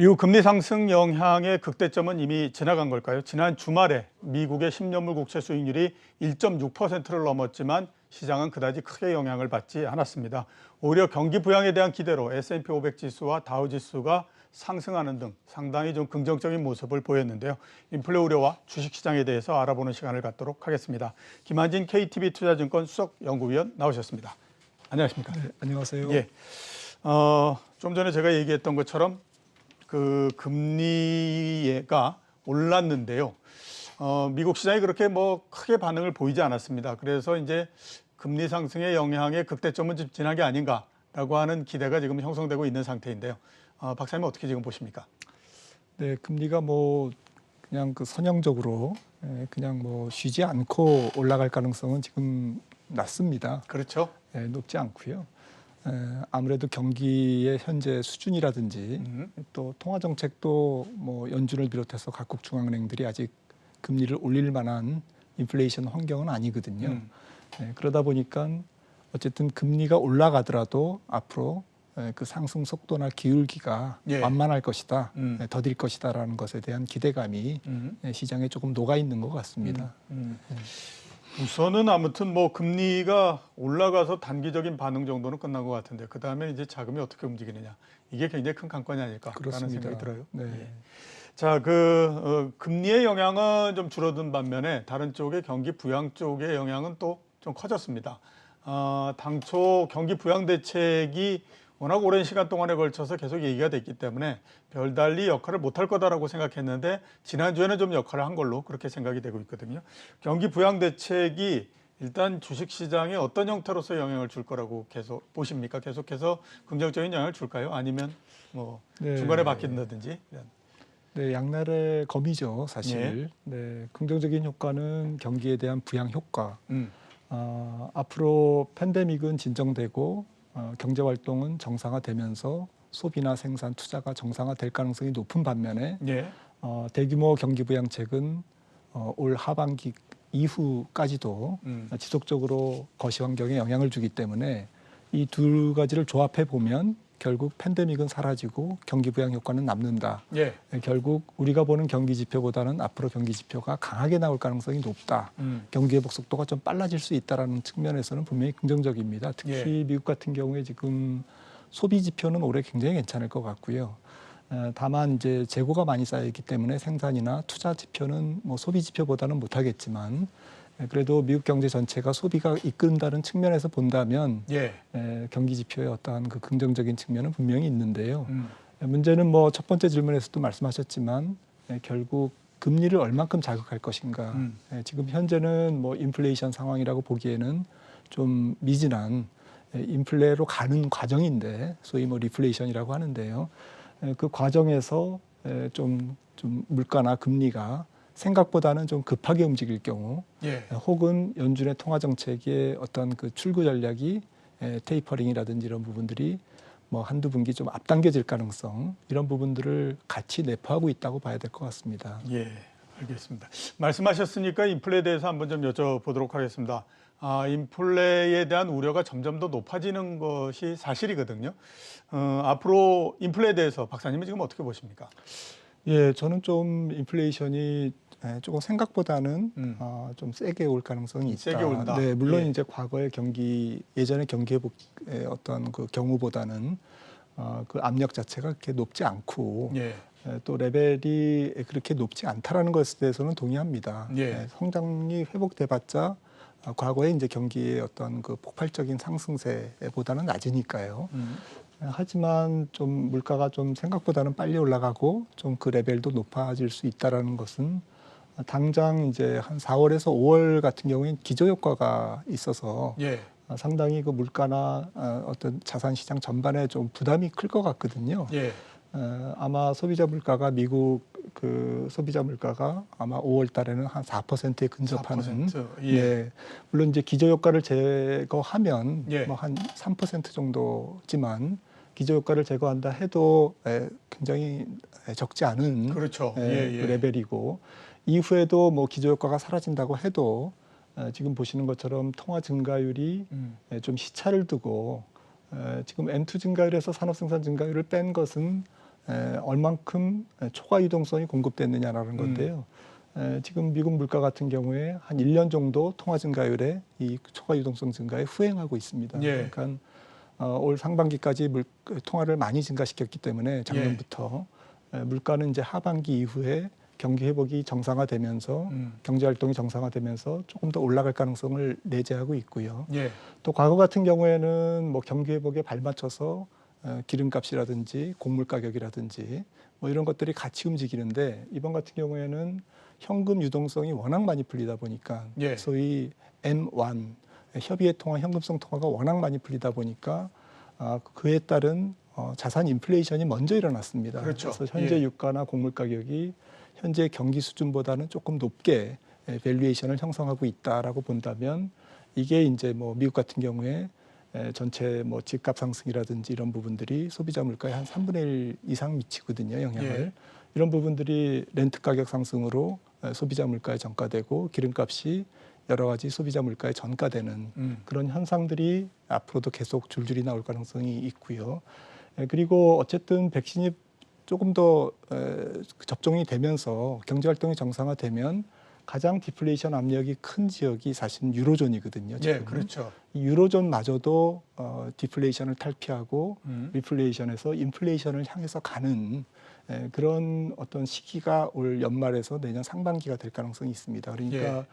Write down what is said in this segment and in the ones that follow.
미국 금리 상승 영향의 극대점은 이미 지나간 걸까요? 지난 주말에 미국의 10년물 국채 수익률이 1.6%를 넘었지만 시장은 그다지 크게 영향을 받지 않았습니다. 오히려 경기 부양에 대한 기대로 S&P 500 지수와 다우 지수가 상승하는 등 상당히 좀 긍정적인 모습을 보였는데요. 인플레 우려와 주식시장에 대해서 알아보는 시간을 갖도록 하겠습니다. 김한진 KTB 투자증권 수석 연구위원 나오셨습니다. 안녕하십니까? 네, 안녕하세요. 예. 좀 전에 제가 얘기했던 것처럼 그 금리가 올랐는데요. 미국 시장이 그렇게 뭐 크게 반응을 보이지 않았습니다. 그래서 이제 금리 상승의 영향의 극대점은 좀 지난 게 아닌가라고 하는 기대가 지금 형성되고 있는 상태인데요. 박사님 어떻게 지금 보십니까? 네, 금리가 뭐 그냥 그 선형적으로 그냥 뭐 쉬지 않고 올라갈 가능성은 지금 낮습니다. 그렇죠. 높지 않고요. 아무래도 경기의 현재 수준이라든지 또 통화 정책도 뭐 연준을 비롯해서 각국 중앙은행들이 아직 금리를 올릴 만한 인플레이션 환경은 아니거든요. 그러다 보니까 어쨌든 금리가 올라가더라도 앞으로 그 상승 속도나 기울기가 완만할 것이다, 더딜 것이다라는 것에 대한 기대감이 시장에 조금 녹아 있는 것 같습니다. 우선은 아무튼 뭐 금리가 올라가서 단기적인 반응 정도는 끝난 것 같은데 그 다음에 이제 자금이 어떻게 움직이느냐 이게 굉장히 큰 관건이 아닐까라는 생각이 들어요. 네. 예. 자, 금리의 영향은 좀 줄어든 반면에 다른 쪽의 경기 부양 쪽의 영향은 또 좀 커졌습니다. 당초 경기 부양 대책이 워낙 오랜 시간 동안에 걸쳐서 계속 얘기가 됐기 때문에 별달리 역할을 못할 거다라고 생각했는데 지난주에는 좀 역할을 한 걸로 그렇게 생각이 되고 있거든요. 경기 부양 대책이 일단 주식시장에 어떤 형태로서 영향을 줄 거라고 계속 보십니까? 계속해서 긍정적인 영향을 줄까요? 아니면 뭐 중간에 바뀐다든지? 네, 양날의 검이죠, 사실. 네, 긍정적인 효과는 경기에 대한 부양 효과. 앞으로 팬데믹은 진정되고 경제 활동은 정상화되면서 소비나 생산, 투자가 정상화될 가능성이 높은 반면에 대규모 경기 부양책은 올 하반기 이후까지도 지속적으로 거시 환경에 영향을 주기 때문에 이 두 가지를 조합해 보면 결국 팬데믹은 사라지고 경기 부양 효과는 남는다. 결국 우리가 보는 경기 지표보다는 앞으로 경기 지표가 강하게 나올 가능성이 높다. 경기 회복 속도가 좀 빨라질 수 있다는 측면에서는 분명히 긍정적입니다. 특히 미국 같은 경우에 지금 소비 지표는 올해 굉장히 괜찮을 것 같고요. 다만 이제 재고가 많이 쌓여 있기 때문에 생산이나 투자 지표는 뭐 소비 지표보다는 못하겠지만 그래도 미국 경제 전체가 소비가 이끈다는 측면에서 본다면 경기 지표의 어떠한 그 긍정적인 측면은 분명히 있는데요. 문제는 뭐 첫 번째 질문에서도 말씀하셨지만 결국 금리를 얼만큼 자극할 것인가. 지금 현재는 뭐 인플레이션 상황이라고 보기에는 좀 미진한 인플레로 가는 과정인데 소위 뭐 리플레이션이라고 하는데요. 그 과정에서 좀 물가나 금리가 생각보다는 좀 급하게 움직일 경우 혹은 연준의 통화 정책의 어떤 그 출구 전략이 테이퍼링이라든지 이런 부분들이 뭐 한두 분기 좀 앞당겨질 가능성 이런 부분들을 같이 내포하고 있다고 봐야 될 것 같습니다. 예, 알겠습니다. 말씀하셨으니까 인플레에 대해서 한번 좀 여쭤보도록 하겠습니다. 인플레에 대한 우려가 점점 더 높아지는 것이 사실이거든요. 앞으로 인플레에 대해서 박사님은 지금 어떻게 보십니까? 예, 저는 좀 인플레이션이 조금 생각보다는 좀 세게 올 가능성이 있다. 세게 온다. 네, 물론 이제 과거의 예전의 경기 회복의 어떤 그 경우보다는 그 압력 자체가 그렇게 높지 않고 또 레벨이 그렇게 높지 않다라는 것에 대해서는 동의합니다. 성장이 회복돼봤자 과거의 이제 경기의 어떤 그 폭발적인 상승세보다는 낮으니까요. 하지만 좀 물가가 좀 생각보다는 빨리 올라가고 좀 그 레벨도 높아질 수 있다라는 것은 당장 이제 한 4월에서 5월 같은 경우에는 기저효과가 있어서 상당히 그 물가나 어떤 자산 시장 전반에 좀 부담이 클 것 같거든요. 아마 소비자 물가가 미국 그 소비자 물가가 아마 5월 달에는 한 4%에 근접하는 4%? 물론 이제 기저효과를 제거하면 뭐 한 3% 정도지만 기저효과를 제거한다 해도 굉장히 적지 않은 그 레벨이고 이후에도 뭐 기저효과가 사라진다고 해도 지금 보시는 것처럼 통화 증가율이 좀 시차를 두고 지금 M2 증가율에서 산업생산 증가율을 뺀 것은 얼만큼 초과 유동성이 공급됐느냐라는 건데요. 지금 미국 물가 같은 경우에 한 1년 정도 통화 증가율에 이 초과 유동성 증가에 후행하고 있습니다. 예. 그러니까 올 상반기까지 통화를 많이 증가시켰기 때문에 작년부터 물가는 이제 하반기 이후에 경기 회복이 정상화되면서 경제 활동이 정상화되면서 조금 더 올라갈 가능성을 내재하고 있고요. 예. 또 과거 같은 경우에는 뭐 경기 회복에 발맞춰서 기름값이라든지 곡물 가격이라든지 뭐 이런 것들이 같이 움직이는데 이번 같은 경우에는 현금 유동성이 워낙 많이 풀리다 보니까 소위 M1 협의회 통화, 현금성 통화가 워낙 많이 풀리다 보니까 그에 따른 자산 인플레이션이 먼저 일어났습니다. 그렇죠. 그래서 현재 유가나 곡물 가격이 현재 경기 수준보다는 조금 높게 밸류에이션을 형성하고 있다라고 본다면 이게 이제 뭐 미국 같은 경우에 전체 뭐 집값 상승이라든지 이런 부분들이 소비자 물가에 한 3분의 1 이상 미치거든요, 영향을. 이런 부분들이 렌트 가격 상승으로 소비자 물가에 전가되고 기름값이 여러 가지 소비자 물가에 전가되는 그런 현상들이 앞으로도 계속 줄줄이 나올 가능성이 있고요. 그리고 어쨌든 백신이 조금 더 접종이 되면서 경제 활동이 정상화되면 가장 디플레이션 압력이 큰 지역이 사실은 유로존이거든요. 지금. 그렇죠. 이 유로존마저도 디플레이션을 탈피하고 리플레이션에서 인플레이션을 향해서 가는 그런 어떤 시기가 올 연말에서 내년 상반기가 될 가능성이 있습니다. 그러니까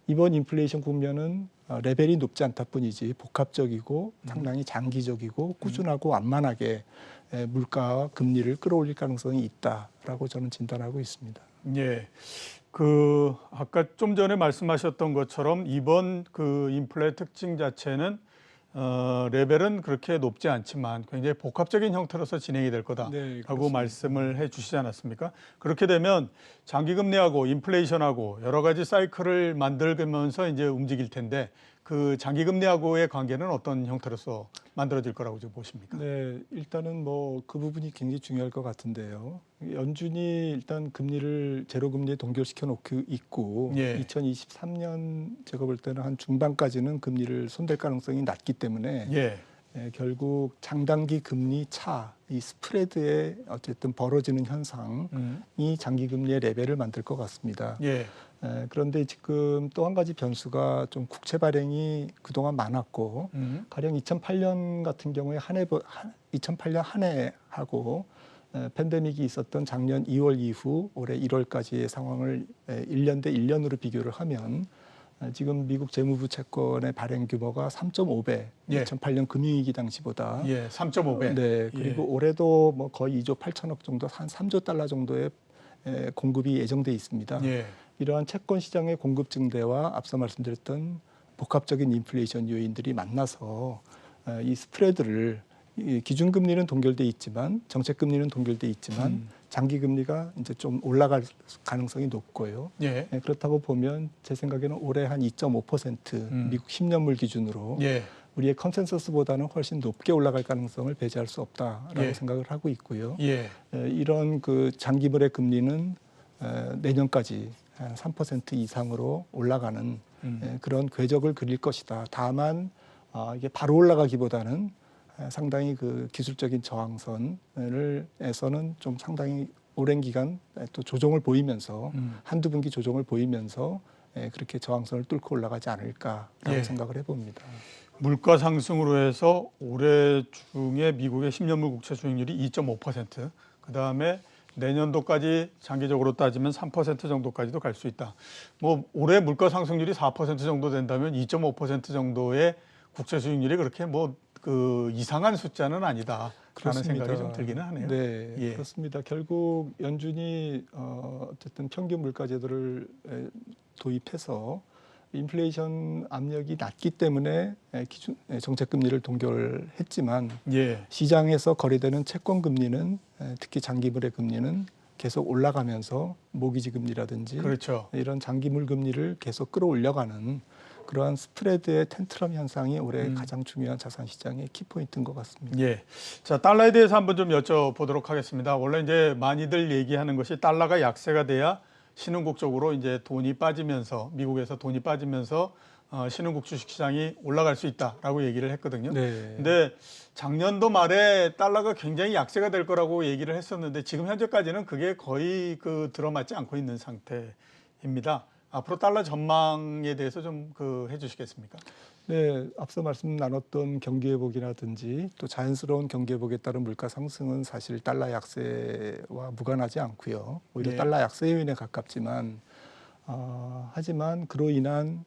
이번 인플레이션 국면은 레벨이 높지 않다 뿐이지 복합적이고 상당히 장기적이고 꾸준하고 완만하게 물가와 금리를 끌어올릴 가능성이 있다라고 저는 진단하고 있습니다. 예. 아까 좀 전에 말씀하셨던 것처럼 이번 인플레 특징 자체는 레벨은 그렇게 높지 않지만 굉장히 복합적인 형태로서 진행이 될 거다라고 말씀을 해 주시지 않았습니까? 그렇게 되면 장기금리하고 인플레이션하고 여러 가지 사이클을 만들면서 이제 움직일 텐데 그 장기금리하고의 관계는 어떤 형태로서 만들어질 거라고 좀 보십니까? 네, 일단은 뭐 그 부분이 굉장히 중요할 것 같은데요. 연준이 일단 금리를 제로금리에 동결시켜 놓고 있고 2023년 제가 볼 때는 한 중반까지는 금리를 손댈 가능성이 낮기 때문에 결국 장단기 금리 차, 이 스프레드에 어쨌든 벌어지는 현상이 장기 금리의 레벨을 만들 것 같습니다. 그런데 지금 또 한 가지 변수가 좀 국채 발행이 그동안 많았고 가령 2008년 같은 경우에 2008년 한 해하고 팬데믹이 있었던 작년 2월 이후 올해 1월까지의 상황을 1년 대 1년으로 비교를 하면 지금 미국 재무부 채권의 발행 규모가 3.5배, 2008년 금융위기 당시보다 3.5배. 네, 그리고 올해도 뭐 거의 2조 8천억 정도, 한 3조 달러 정도의 공급이 예정돼 있습니다. 이러한 채권 시장의 공급 증대와 앞서 말씀드렸던 복합적인 인플레이션 요인들이 만나서 이 스프레드를 기준금리는 동결돼 있지만 정책금리는 동결돼 있지만 장기금리가 이제 좀 올라갈 가능성이 높고요. 그렇다고 보면 제 생각에는 올해 한 2.5% 미국 10년물 기준으로 우리의 컨센서스보다는 훨씬 높게 올라갈 가능성을 배제할 수 없다라고 생각을 하고 있고요. 이런 그 장기물의 금리는 내년까지 한 3% 이상으로 올라가는 그런 궤적을 그릴 것이다. 다만 이게 바로 올라가기보다는 상당히 그 기술적인 저항선에서는 좀 상당히 오랜 기간 또 조정을 보이면서 한두 분기 조정을 보이면서 그렇게 저항선을 뚫고 올라가지 않을까라고 생각을 해봅니다. 물가 상승으로 해서 올해 중에 미국의 10년물 국채 수익률이 2.5%, 그다음에 내년도까지 장기적으로 따지면 3% 정도까지도 갈 수 있다. 뭐 올해 물가 상승률이 4% 정도 된다면 2.5% 정도의 국채 수익률이 그렇게 뭐 이상한 숫자는 아니다라는 생각이 좀 들기는 하네요. 네, 그렇습니다. 결국 연준이 어쨌든 평균 물가 제도를 도입해서 인플레이션 압력이 낮기 때문에 기준 정책 금리를 동결했지만 시장에서 거래되는 채권 금리는 특히 장기물의 금리는 계속 올라가면서 모기지 금리라든지 이런 장기물 금리를 계속 끌어올려가는 그러한 스프레드의 텐트럼 현상이 올해 가장 중요한 자산 시장의 키포인트인 것 같습니다. 자, 달러에 대해서 한번 좀 여쭤보도록 하겠습니다. 원래 이제 많이들 얘기하는 것이 달러가 약세가 돼야 신흥국 쪽으로 이제 돈이 빠지면서 미국에서 돈이 빠지면서 신흥국 주식시장이 올라갈 수 있다라고 얘기를 했거든요. 네. 근데 작년도 말에 달러가 굉장히 약세가 될 거라고 얘기를 했었는데 지금 현재까지는 그게 거의 들어맞지 않고 있는 상태입니다. 앞으로 달러 전망에 대해서 좀 해주시겠습니까? 네, 앞서 말씀 나눴던 경기 회복이라든지 또 자연스러운 경기 회복에 따른 물가 상승은 사실 달러 약세와 무관하지 않고요. 오히려 네. 달러 약세 요인에 가깝지만 하지만 그로 인한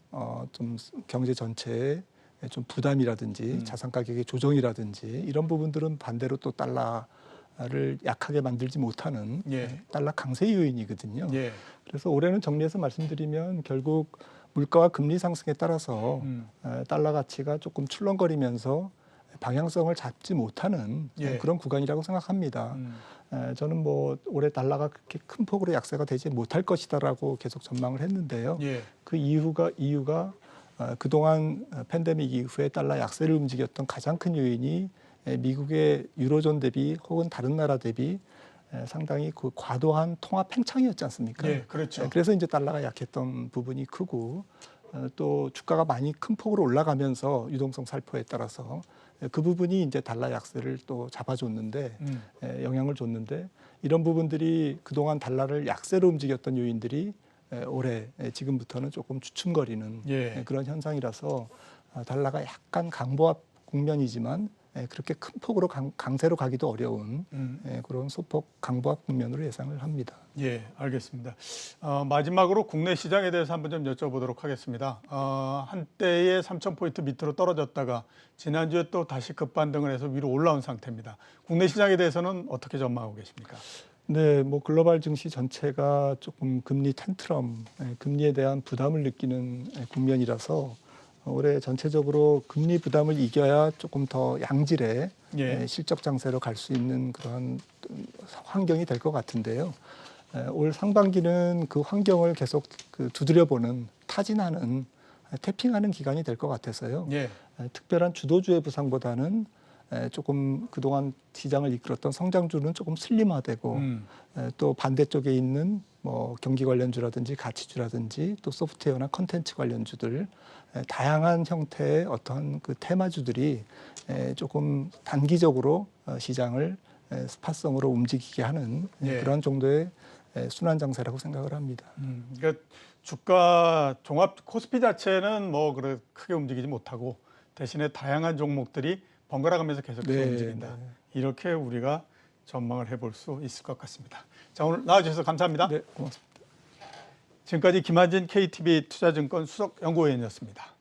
좀 경제 전체에 좀 부담이라든지 자산 가격의 조정이라든지 이런 부분들은 반대로 또 달러를 약하게 만들지 못하는 예. 달러 강세 요인이거든요. 예. 그래서 올해는 정리해서 말씀드리면 결국 물가와 금리 상승에 따라서 달러 가치가 조금 출렁거리면서 방향성을 잡지 못하는 예. 그런 구간이라고 생각합니다. 저는 뭐 올해 달러가 그렇게 큰 폭으로 약세가 되지 못할 것이다라고 계속 전망을 했는데요. 예. 그 이유가 그동안 팬데믹 이후에 달러 약세를 움직였던 가장 큰 요인이 미국의 유로존 대비 혹은 다른 나라 대비 상당히 그 과도한 통화 팽창이었지 않습니까? 예, 그렇죠. 그래서 이제 달러가 약했던 부분이 크고 또 주가가 많이 큰 폭으로 올라가면서 유동성 살포에 따라서 그 부분이 이제 달러 약세를 또 잡아줬는데 영향을 줬는데 이런 부분들이 그동안 달러를 약세로 움직였던 요인들이 올해 지금부터는 조금 주춤거리는 예. 그런 현상이라서 달러가 약간 강보합 국면이지만 그렇게 큰 폭으로 강세로 가기도 어려운 그런 소폭 강보합 국면으로 예상을 합니다. 예, 알겠습니다. 마지막으로 국내 시장에 대해서 한번 좀 여쭤보도록 하겠습니다. 한때의 3,000포인트 밑으로 떨어졌다가 지난주에 또 다시 급반등을 해서 위로 올라온 상태입니다. 국내 시장에 대해서는 어떻게 전망하고 계십니까? 네, 뭐 글로벌 증시 전체가 조금 금리 텐트럼, 금리에 대한 부담을 느끼는 국면이라서 올해 전체적으로 금리 부담을 이겨야 조금 더 양질의 예. 실적 장세로 갈 수 있는 그런 환경이 될 것 같은데요. 올 상반기는 그 환경을 계속 두드려보는 타진하는 태핑하는 기간이 될 것 같아서요. 예. 특별한 주도주의 부상보다는 조금 그동안 시장을 이끌었던 성장주는 조금 슬림화되고 또 반대쪽에 있는 뭐 경기 관련주라든지 가치주라든지 또 소프트웨어나 컨텐츠 관련주들 다양한 형태의 어떤 그 테마주들이 조금 단기적으로 시장을 스팟성으로 움직이게 하는 예. 그런 정도의 순환 장세라고 생각을 합니다. 그러니까 주가 종합 코스피 자체는 뭐 크게 움직이지 못하고 대신에 다양한 종목들이 번갈아가면서 계속 움직인다. 네. 이렇게 우리가 전망을 해볼 수 있을 것 같습니다. 자, 오늘 나와주셔서 감사합니다. 네, 고맙습니다. 지금까지 김한진 KTB 투자증권 수석연구위원이었습니다.